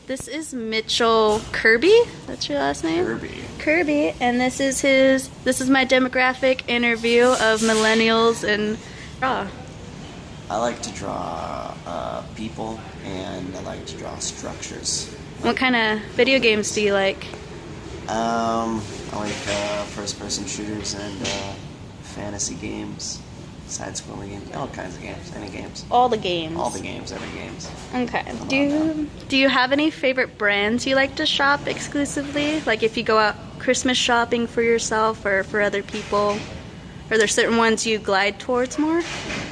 This is Mitchell Kirby. That's your last name? Kirby. And this is my demographic interview of millennials and draw. I like to draw people, and I like to draw structures. What kind of video games do you like? I like first-person shooters and fantasy games, side-scrolling games, all kinds of games, any games. All the games. All the games, every games. Okay. Do you have any favorite brands you like to shop exclusively? Like if you go out Christmas shopping for yourself or for other people? Are there certain ones you glide towards more?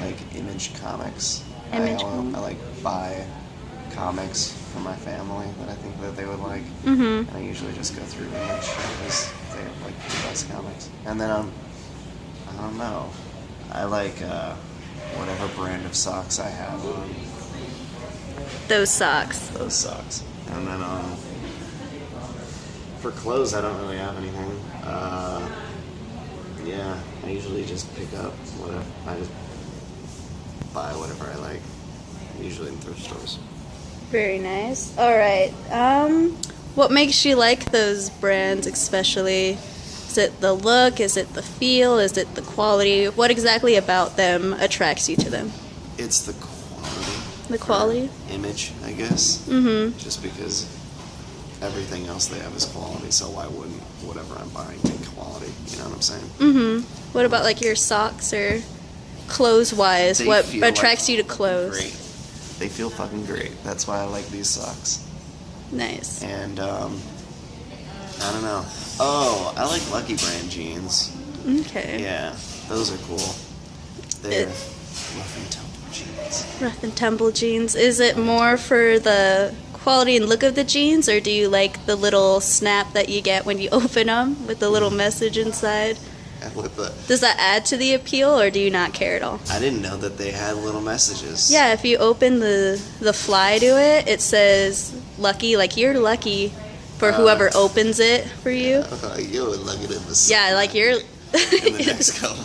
Like Image Comics. I like buy comics for my family that I think that they would like. And I usually just go through Image because they have like the best comics. And then I don't know. I like whatever brand of socks I have on. Those socks. Those socks. And then for clothes, I don't really have anything. Yeah, I usually just pick up whatever. I just buy whatever I like. Usually in thrift stores. Very nice. All right. What makes you like those brands especially? Is it the look? Is it the feel? Is it the quality? What exactly about them attracts you to them? It's the quality. The quality? Image, I guess. Just because everything else they have is quality, so why wouldn't whatever I'm buying be quality? You know what I'm saying? What about like your socks or clothes-wise? What attracts you to clothes? Great. They feel fucking great. That's why I like these socks. Nice. And I don't know. Oh, I like Lucky Brand jeans. Okay. Yeah, those are cool. They're rough and tumble jeans. Rough and tumble jeans. Is it more for the quality and look of the jeans, or do you like the little snap that you get when you open them with the little message inside? Does that add to the appeal, or do you not care at all? I didn't know that they had little messages. Yeah, if you open the fly to it, it says lucky, like you're lucky for whoever opens it for you. You're lucky in the yeah, like you're in the next couple.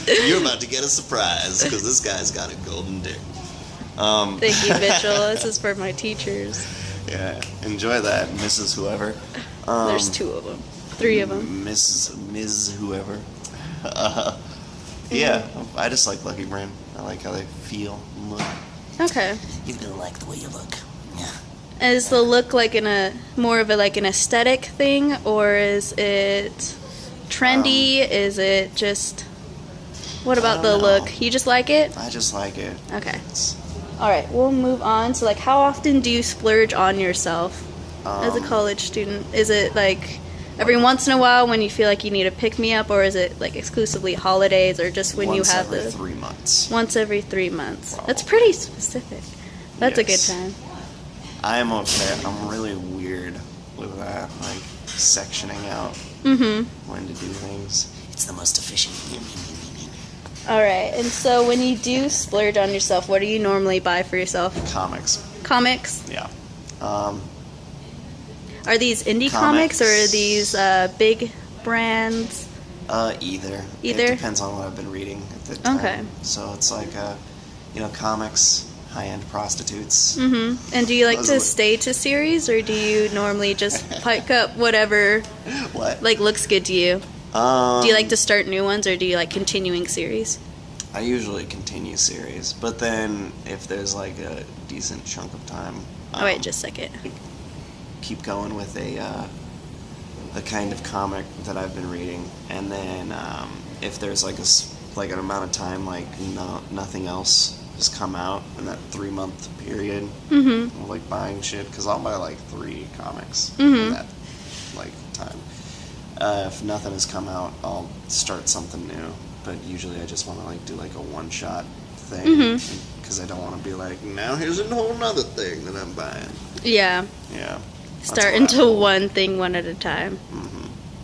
You're about to get a surprise because this guy's got a golden dick. Thank you, Mitchell. This is for my teachers. Yeah, enjoy that, Mrs. Whoever. There's 2 of them. 3 of them. Ms. Whoever. Yeah, I just like Lucky Brand. I like how they feel and look. Okay. You're gonna like the way you look. Yeah. Is the look like more of an aesthetic thing, or is it trendy? Is it just... What about the look? You just like it? I just like it. Okay. Alright, we'll move on. So, like, how often do you splurge on yourself as a college student? Is it, like, every once in a while when you feel like you need a pick-me-up, or is it, like, exclusively holidays, or just when you have Once every 3 months. Once every 3 months. Probably. That's pretty specific. That's a good time. I am okay. I'm really weird with that, like, sectioning out when to do things. It's the most efficient. Alright, and so when you do splurge on yourself, what do you normally buy for yourself? Comics. Comics? Yeah. Are these indie comics or are these big brands? Either. It depends on what I've been reading at the time. Okay. So it's like, comics, high-end prostitutes. And do you like to stay to series, or do you normally just pick up whatever looks good to you? Do you like to start new ones, or do you like continuing series? I usually continue series, but then if there's like a decent chunk of time... oh, wait, just a second. Keep going with a kind of comic that I've been reading, and then if there's like an amount of time like nothing else has come out in that 3-month period of like buying shit, because I'll buy like 3 comics in that like time. If nothing has come out, I'll start something new, but usually I just want to like do like a one-shot thing, because I don't want to be like, now here's a whole nother thing that I'm buying. Yeah. Yeah. Start into one thing one at a time.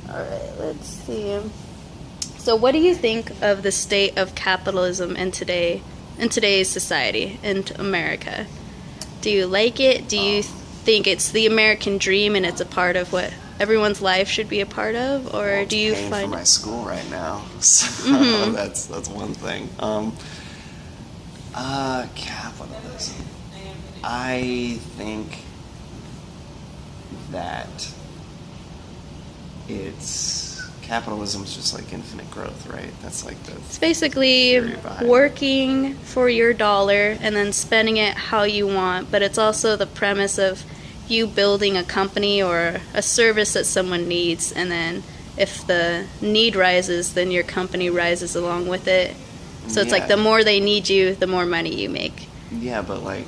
Alright, let's see. So what do you think of the state of capitalism in today's society, in America? Do you like it? Do you think it's the American dream and it's a part of what everyone's life should be a part of, or do you find for my school right now? So that's one thing. Capitalism. I think that capitalism's just like infinite growth, right? That's like the It's basically theory behind it. working for your dollar and then spending it how you want, but it's also the premise of you building a company or a service that someone needs, and then if the need rises, then your company rises along with it. So it's like the more they need you, the more money you make. Yeah, but like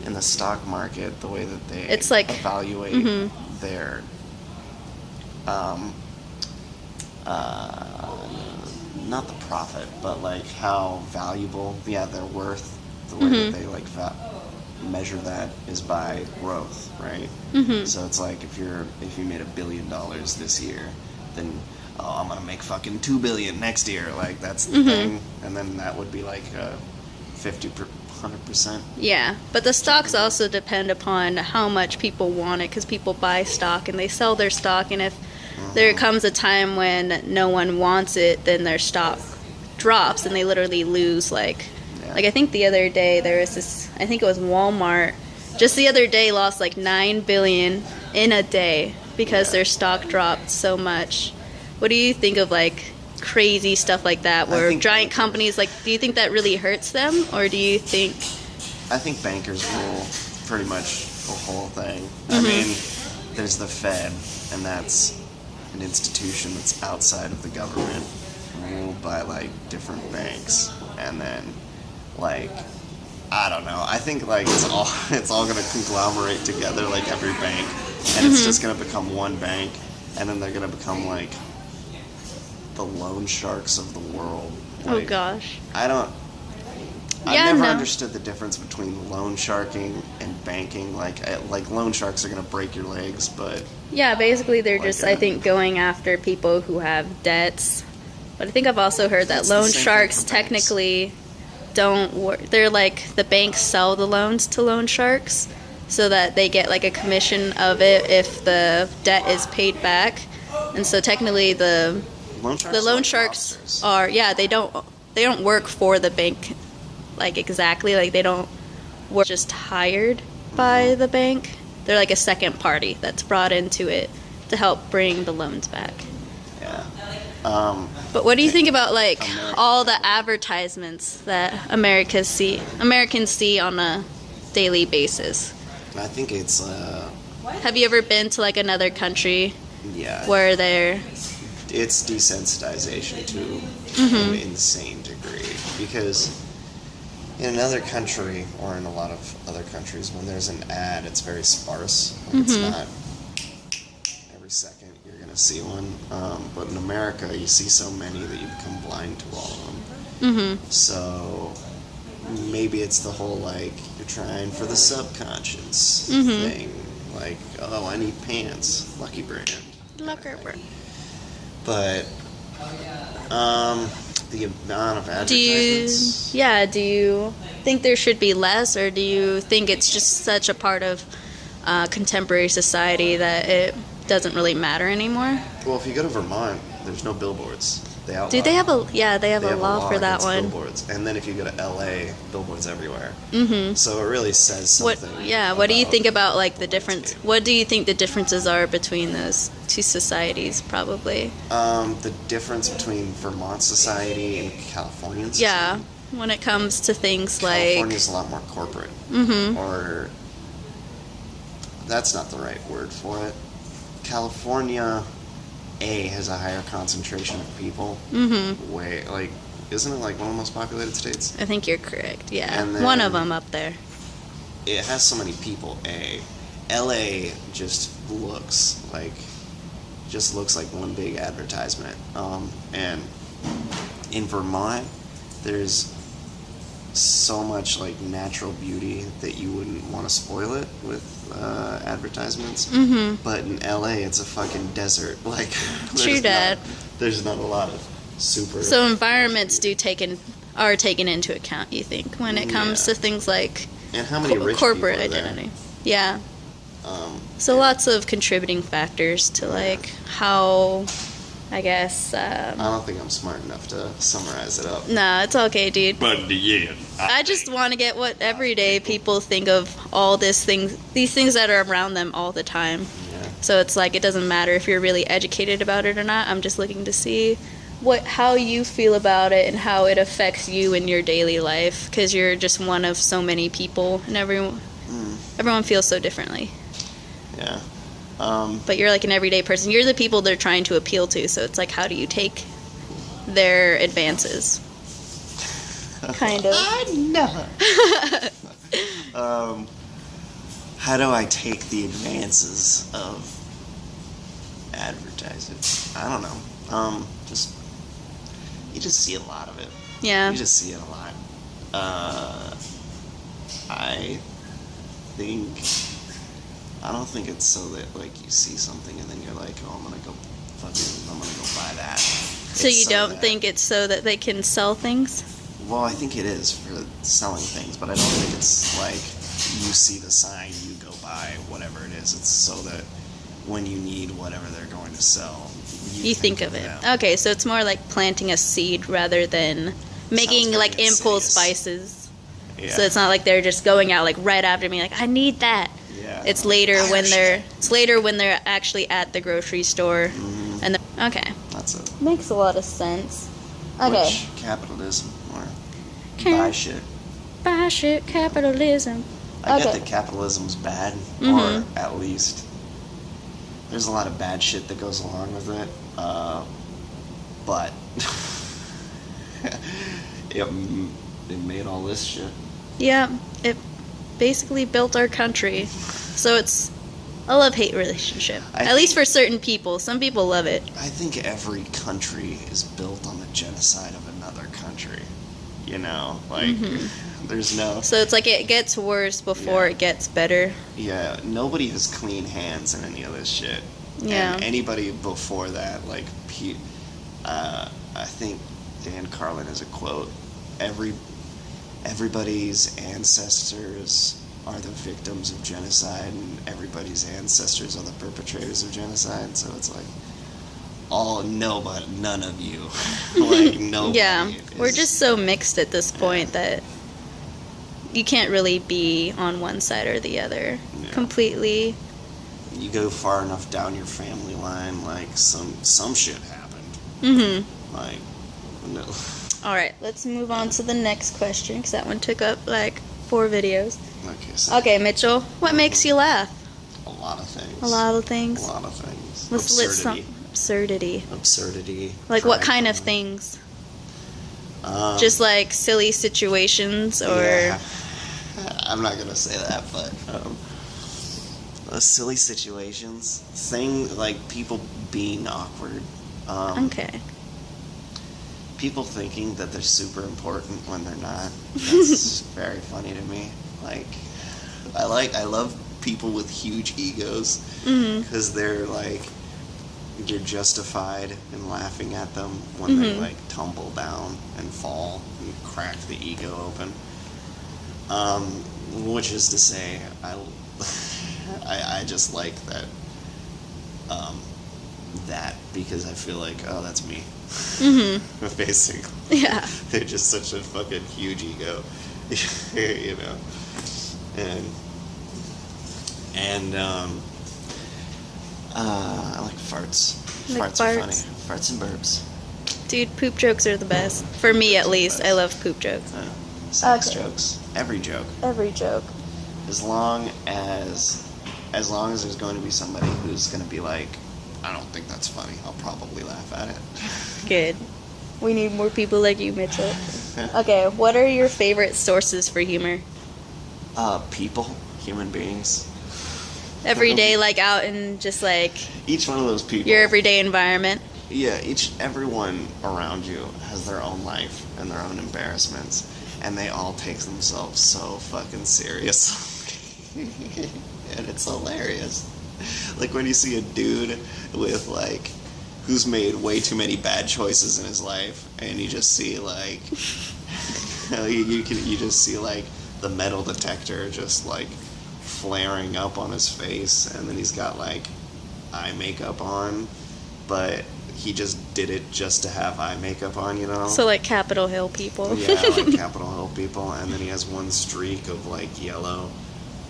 in the stock market, the way that they It's like evaluate their not the profit, but like how valuable, their worth, the way that they like measure that is by growth, right? So it's like if you made $1 billion this year, then I'm gonna make fucking $2 billion next year. Like that's the thing, and then that would be like 100%. Yeah, but the stocks also depend upon how much people want it, because people buy stock and they sell their stock, and if there comes a time when no one wants it, then their stock drops and they literally lose like I think the other day there was this, I think it was Walmart, just the other day lost like $9 billion in a day because their stock dropped so much. What do you think of like crazy stuff like that, where giant companies, like, do you think that really hurts them, or do you think... I think bankers rule pretty much the whole thing. I mean, there's the Fed, and that's an institution that's outside of the government, ruled by like different banks, and then like I don't know. I think like it's all gonna conglomerate together like every bank, and it's just gonna become one bank, and then they're gonna become like the loan sharks of the world. Like, oh gosh. I've never understood the difference between loan sharking and banking. Like loan sharks are gonna break your legs, but yeah, basically they're just I think going after people who have debts. But I think I've also heard that loan sharks technically don't work. They're like, the banks sell the loans to loan sharks so that they get like a commission of it if the debt is paid back. And so technically the loan sharks are they don't work for the bank like exactly, like they don't work, just hired by the bank. They're like a second party that's brought into it to help bring the loans back. Yeah. But what do you think about like all the advertisements that Americans see on a daily basis? I think it's have you ever been to like another country where it's desensitization to an insane degree, because in another country, or in a lot of other countries, when there's an ad, it's very sparse. Like it's not every second you're going to see one. But in America, you see so many that you become blind to all of them. So maybe it's the whole, like, you're trying for the subconscious thing. Like, oh, I need pants. Lucky Brand. But, the amount of advertisements... Do you think there should be less, or do you think it's just such a part of contemporary society that it doesn't really matter anymore? Well, if you go to Vermont, there's no billboards. They outlaw. Do they have a... Yeah, they have a law for that one. Billboards. And then if you go to LA, billboards everywhere. So it really says something. What do you think about, like, the difference... What do you think the differences are between those two societies, probably? The difference between Vermont society and Californian society? Yeah, when it comes to things like... California's a lot more corporate. Or... That's not the right word for it. California... has a higher concentration of people. Way, like, isn't it like one of the most populated states? I think you're correct. Yeah, and one of them up there. It has so many people. LA just looks like one big advertisement. And in Vermont, there's so much like natural beauty that you wouldn't want to spoil it with advertisements. But in LA, it's a fucking desert. Like, there's not a lot of super. So environments are taken into account, you think, when it comes to things like and how many rich corporate people are identity? There? Yeah. So lots of contributing factors to like how, I guess. I don't think I'm smart enough to summarize it up. No, it's okay, dude. But yeah, I just want to get what everyday people think of all these things that are around them all the time. Yeah. So it's like it doesn't matter if you're really educated about it or not. I'm just looking to see how you feel about it and how it affects you in your daily life, because you're just one of so many people, and everyone feels so differently. Yeah. But you're like an everyday person. You're the people they're trying to appeal to, so it's like, how do you take their advances? Kind of. No. How do I take the advances of advertising? I don't know. You just see a lot of it. Yeah. You just see it a lot. I don't think it's so that like you see something and then you're like, oh, I'm gonna go buy that. So you don't think it's so that they can sell things? Well, I think it is for selling things, but I don't think it's like you see the sign, you go buy whatever it is. It's so that when you need whatever they're going to sell, you think of it. Them. Okay, so it's more like planting a seed rather than making like impulse buys. Yeah. So it's not like they're just going out like right after me, like I need that. Yeah. It's later when they're actually at the grocery store. Mm-hmm. And okay. That's it. Makes a lot of sense. Okay. Which capitalism or buy shit. Buy shit, capitalism. I get that capitalism's bad, or at least there's a lot of bad shit that goes along with it. But it made all this shit. Yeah, it basically built our country. So it's a love-hate relationship. At least for certain people. Some people love it. I think every country is built on the genocide of another country. You know, like, there's no... So it's like it gets worse before it gets better. Yeah, nobody has clean hands in any of this shit. Yeah. And anybody before that, like, I think Dan Carlin has a quote, everybody's ancestors are the victims of genocide, and everybody's ancestors are the perpetrators of genocide. So it's like none of you, like nobody. Yeah, we're just so mixed at this point that you can't really be on one side or the other completely. You go far enough down your family line, like some shit happened. Like, no. All right, let's move on to the next question, because that one took up like 4 videos. Okay, Mitchell, what makes you laugh? A lot of things. A lot of things? A lot of things. Let's list some. Absurdity. Like what kind of things? Just like silly situations, or... Yeah. I'm not going to say that, but... silly situations. Like people being awkward. Okay. People thinking that they're super important when they're not. That's very funny to me. Like, I love people with huge egos, because they're like, you're justified in laughing at them when they like tumble down and fall and crack the ego open. Which is to say, I just like that. That because I feel like, oh, that's me. Basically. Yeah. They're just such a fucking huge ego. You know. And I like farts. Farts are funny. Farts and burps. Dude, poop jokes are the best. For me, at least. I love poop jokes. Sex jokes. Every joke. Every joke. As long as there's going to be somebody who's going to be like, I don't think that's funny, I'll probably laugh at it. Good. We need more people like you, Mitchell. Okay, what are your favorite sources for humor? People. Human beings. Every day, like out in just like... Each one of those people. Your everyday environment. Yeah, everyone around you has their own life and their own embarrassments. And they all take themselves so fucking seriously. And it's hilarious. Like when you see a dude with like, who's made way too many bad choices in his life, and you just see like, you just see like the metal detector just like flaring up on his face, and then he's got like eye makeup on, but he just did it just to have eye makeup on, you know? So like Capitol Hill people. Yeah, like Capitol Hill people, and then he has one streak of like yellow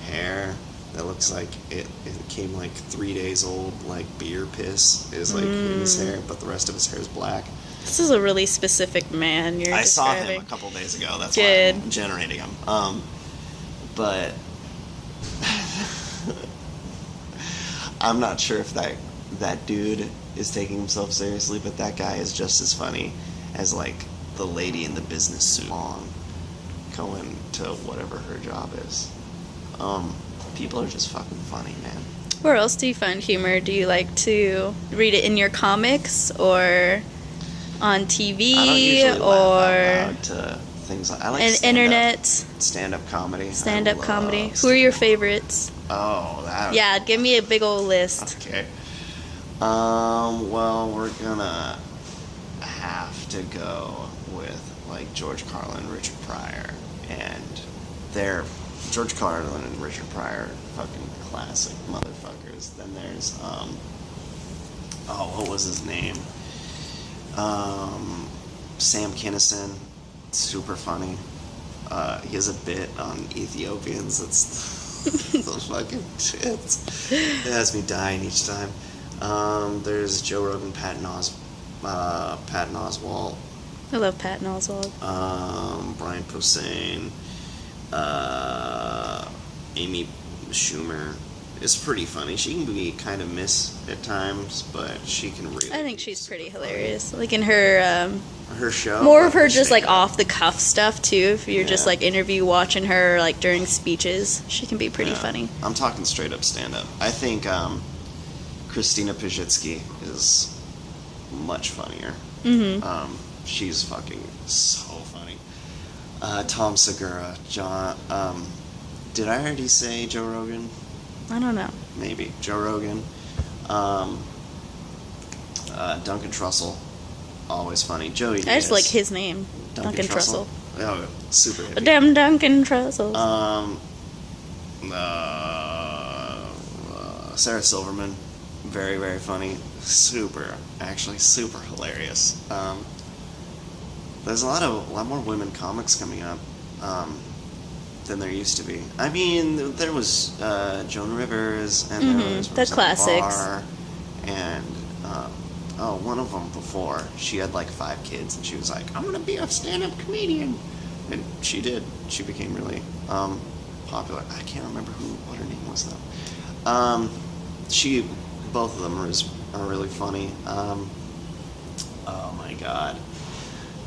hair, that looks like it came like 3 days old, like beer piss is like in his hair, but the rest of his hair is black. This is a really specific man you're I saw describing. him a couple days ago. That's Good. why I'm generating him. But I'm not sure if that dude is taking himself seriously, but that guy is just as funny as like the lady in the business suit on going to whatever her job is. People are just fucking funny, man. Where else do you find humor? Do you like to read it in your comics or on TV I don't usually or laugh out loud to things like I like internet stand-up comedy. stand-up I comedy? love Who are your stand-up. favorites? Oh, that. Yeah, give me a big old list. Okay. Well, we're gonna have to go with like George Carlin and Richard Pryor, and they're George Carlin and Richard Pryor, fucking classic motherfuckers. Then there's what was his name? Sam Kinison, super funny. He has a bit on Ethiopians. That's those fucking tits. It has me dying each time. There's Joe Rogan, Patton Oswalt. I love Patton Oswalt. Brian Posehn. Amy Schumer is pretty funny. She can be kind of miss at times, but she can really. I think she's pretty hilarious. Like in her her show. more of her just like off the cuff stuff too. If you're just Yeah. like interview watching her like during speeches, she can be pretty funny. I'm talking straight up stand up. I think Christina Pajitsky is much funnier. Mm-hmm. She's fucking so funny. Tom Segura, John. Did I already say Joe Rogan? I don't know. Maybe Joe Rogan. Duncan Trussell, always funny. Joey Diaz. I just like his name, Duncan Trussell. Oh, super hippie. Damn Duncan Trussell. Sarah Silverman, very, very funny. Super hilarious. There's a lot more women comics coming up than there used to be. I mean, there was Joan Rivers, and there was The Roseanne classics. Barr, and one of them before, she had like 5 kids, and she was like, I'm gonna be a stand-up comedian, and she did. She became really popular. I can't remember what her name was though. Both of them are really funny. Oh my god,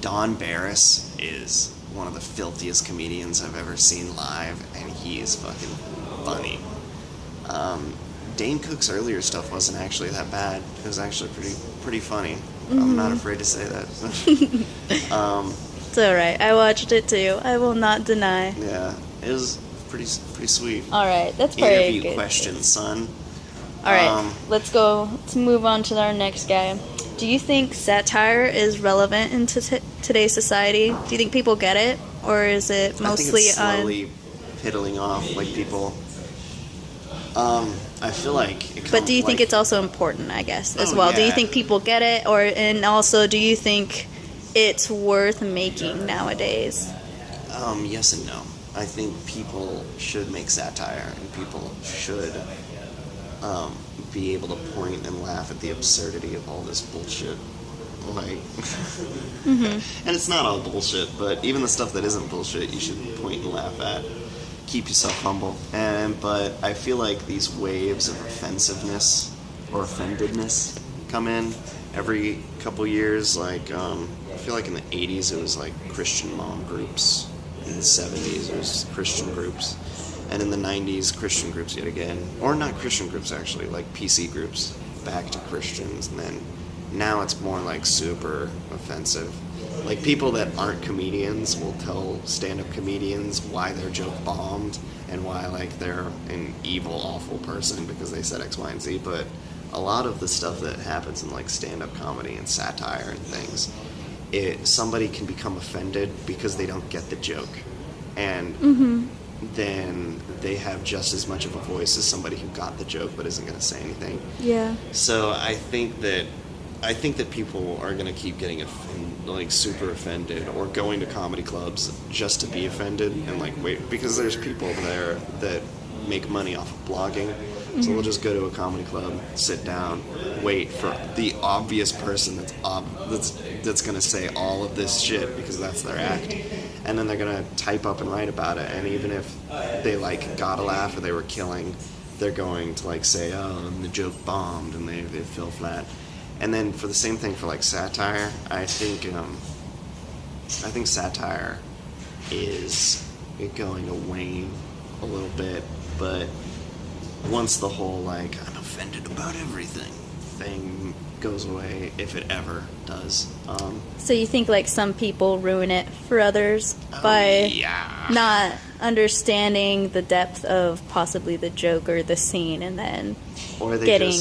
Don Barris is one of the filthiest comedians I've ever seen live, and he is fucking funny. Dane Cook's earlier stuff wasn't actually that bad. It was actually pretty funny. I'm not afraid to say that. It's alright. I watched it too. I will not deny. Yeah, it was pretty sweet. Alright, that's pretty Interview good. question, son. Alright, let's go. Let's move on to our next guy. Do you think satire is relevant in today's society? Do you think people get it? Or is it mostly I think it's slowly piddling off, like people. I feel like it But do you think like, it's also important, I guess, as Oh, well? Do you yeah. think people get it? And also, do you think it's worth making nowadays? Yes and no. I think people should make satire, and people should be able to point and laugh at the absurdity of all this bullshit. Like, and it's not all bullshit, but even the stuff that isn't bullshit, you should point and laugh at. Keep yourself humble. But I feel like these waves of offensiveness or offendedness come in every couple years. Like, I feel like in the 80s it was like Christian mom groups. In the 70s it was Christian groups. And in the 90s, Christian groups yet again. Or not Christian groups, actually, like PC groups. Back to Christians. And then now it's more like super offensive. Like, people that aren't comedians will tell stand-up comedians why their joke bombed and why, like, they're an evil, awful person because they said X, Y, and Z. But a lot of the stuff that happens in, like, stand-up comedy and satire and things, somebody can become offended because they don't get the joke. And then they have just as much of a voice as somebody who got the joke but isn't going to say anything. Yeah. So I think that people are going to keep getting super offended, or going to comedy clubs just to be offended, and like wait, because there's people there that make money off of blogging. So they'll just go to a comedy club, sit down, wait for the obvious person that's going to say all of this shit because that's their act. And then they're going to type up and write about it. And even if they, like, got a laugh or they were killing, they're going to, like, say, oh, and the joke bombed, and they fell flat. And then for the same thing for, like, satire, I think satire is going to wane a little bit, but once the whole, like, I'm offended about everything thing goes away, if it ever does. So you think, like, some people ruin it for others by not understanding the depth of possibly the joke or the scene, and then getting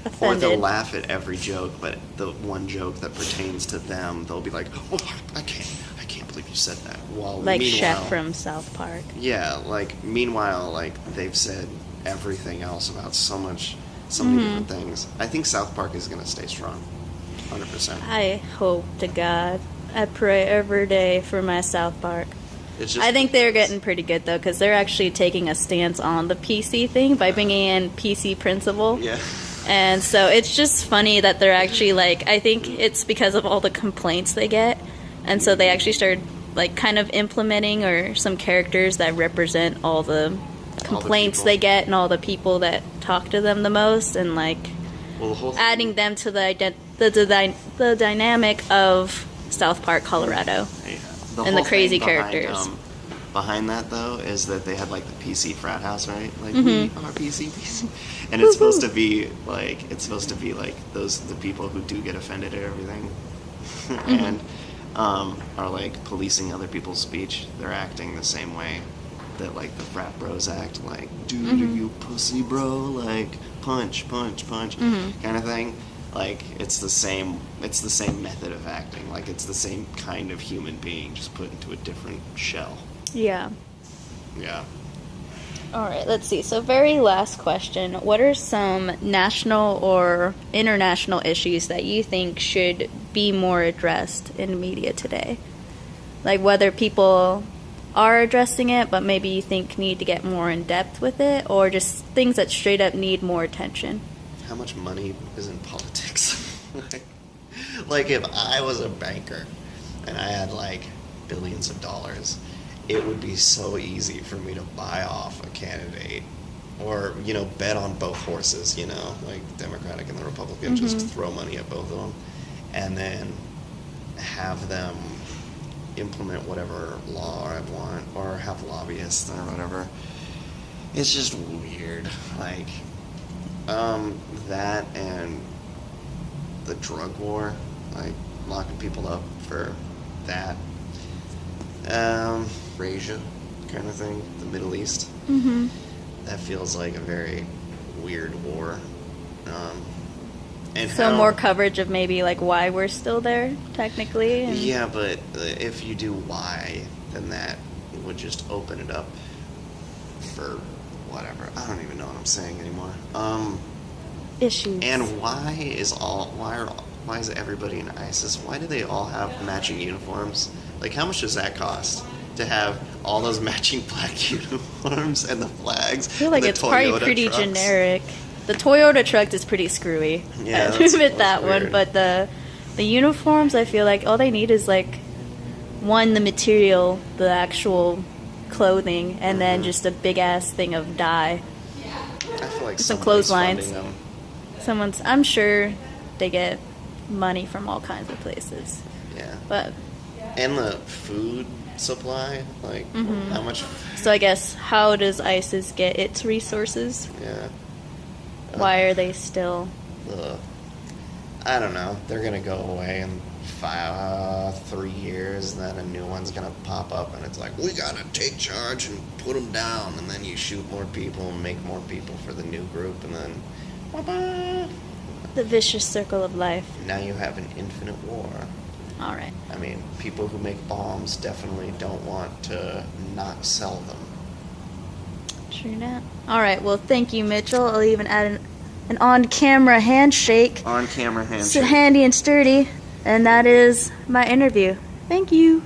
offended. Or they'll laugh at every joke, but the one joke that pertains to them, they'll be like, oh, I can't believe you said that. While like Chef from South Park. Yeah, like, meanwhile, like, they've said everything else about so many different things. I think South Park is going to stay strong, 100%. I hope to God. I pray every day for my South Park. I think they're getting pretty good, though, because they're actually taking a stance on the PC thing by bringing in PC Principal. Yeah. And so it's just funny that they're actually, like, I think it's because of all the complaints they get. And so they actually started, like, kind of implementing or some characters that represent all the complaints they get and all the people that talk to them the most, and, like, adding them to the dynamic of South Park, Colorado. Yeah. And the crazy characters. Behind that, though, is that they had, like, the PC frat house, right? Like, we are PC. And it's supposed to be like the people who do get offended at everything and are, like, policing other people's speech. They're acting the same way that, like, the frat bros act, like, dude, you pussy bro, like, punch kind of thing. Like, it's the same method of acting. Like, it's the same kind of human being, just put into a different shell. Yeah. Yeah. All right, let's see. So, very last question. What are some national or international issues that you think should be more addressed in media today? Like, whether people are addressing it, but maybe you think need to get more in depth with it, or just things that straight up need more attention? How much money is in politics? Like, if I was a banker and I had, like, billions of dollars, it would be so easy for me to buy off a candidate or, you know, bet on both horses, you know, like Democratic and the Republican, just throw money at both of them and then have them implement whatever law I want or have lobbyists or whatever. It's just weird. Like, that and the drug war, like locking people up for that. Asia kind of thing, the Middle East. That feels like a very weird war. And so more coverage of maybe like why we're still there, technically. And yeah, but if you do why, then that would just open it up for whatever. I don't even know what I'm saying anymore. Issues. And why is everybody in ISIS? Why do they all have matching uniforms? Like, how much does that cost to have all those matching black uniforms and the flags? I feel like it's Toyota probably pretty trucks? Generic. The Toyota truck is pretty screwy. Yeah, I admit that weird. one. But the uniforms, I feel like all they need is like the material, the actual clothing, and then just a big ass thing of dye. I feel like some clotheslines. Them. I'm sure they get money from all kinds of places. Yeah. But and the food supply, like how much? So I guess how does ISIS get its resources? Yeah. Why are they still? I don't know. They're gonna go away in 3 years, and then a new one's gonna pop up, and it's like, we gotta take charge and put them down, and then you shoot more people and make more people for the new group, and then bye-bye. The vicious circle of life. Now you have an infinite war. All right. I mean, people who make bombs definitely don't want to not sell them. True that. All right. Well, thank you, Mitchell. I'll even add an on-camera handshake. On-camera handshake. So handy and sturdy. And that is my interview. Thank you.